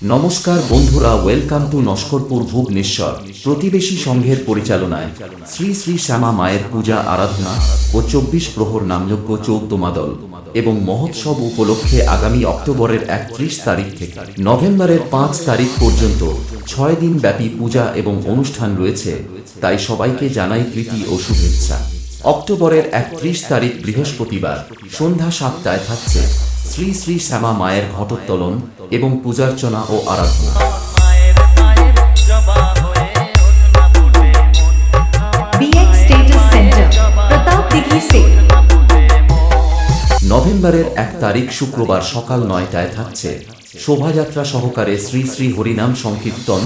নমস্কার বন্ধুরা, welcome to Naskarpur Bhubaneswar. প্রতিবেশী সংঘের পরিচালনায় শ্রী শ্রী শ্যামা মায়ের পূজা আরাধনা ও 24 প্রহর নামযজ্ঞ 14 মাদল এবং মহোৎসব উপলক্ষে আগামী অক্টোবরের 31 তারিখ থেকে নভেম্বরের 5 তারিখ পর্যন্ত 6 দিন ব্যাপী পূজা এবং অনুষ্ঠান রয়েছে, তাই সবাইকে জানাই প্রীতি ও শুভেচ্ছা। অক্টোবরের 31 তারিখ বৃহস্পতিবার সন্ধ্যা 7টায় থাকছে শ্রী শ্রী শ্যামা মায়ের ঘটোত্তোলন এবং পূজার্চনা ও আরাধনা। নভেম্বরের 1 তারিখ শুক্রবার সকাল 9টায় থাকছে শোভাযাত্রা সহকারে শ্রী শ্রী হরিনাম সংকীর্তন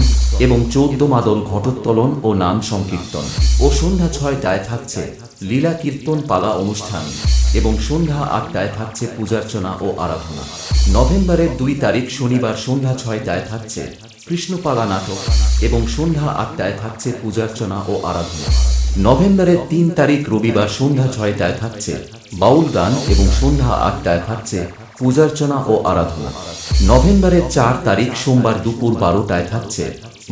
এবং 14 মাদল ঘটোত্তোলন ও নাম সংকীর্তন ও সন্ধ্যা 6টায় থাকছে লীলা কীর্তন পালা অনুষ্ঠান এবং সন্ধ্যা 8টায় থাকছে পূজার্চনা ও আরাধনা। নভেম্বরের 2 তারিখ শনিবার সন্ধ্যা 6টায় থাকছে কৃষ্ণপালা নাটক এবং সন্ধ্যা 8টায় থাকছে পূজার্চনা ও আরাধনা। নভেম্বরের 3 তারিখ রবিবার সন্ধ্যা 6টায় থাকছে বাউল গান এবং সন্ধ্যা 8টায় থাকছে পূজার্চনা ও আরাধনা। নভেম্বরের 4 তারিখ সোমবার দুপুর 12টায় থাকছে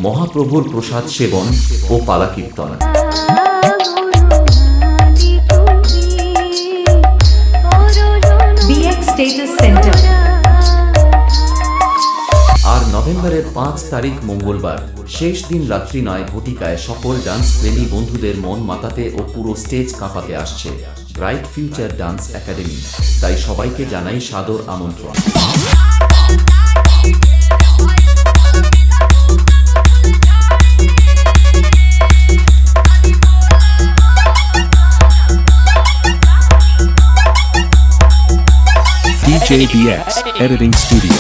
মহাপ্রভুর প্রসাদ সেবন ও পালা কীর্তন। আর নভেম্বরের 5 তারিখ মঙ্গলবার শেষ দিন রাত্রি 9 ঘটিকায় সকল ডান্স প্রেমী বন্ধুদের মন মাতাতে ও পুরো স্টেজ কাঁপাতে আসছে ব্রাইট ফিউচার ডান্স একাডেমি, তাই সবাইকে জানাই সাদর আমন্ত্রণ। DJBX Editing Studio.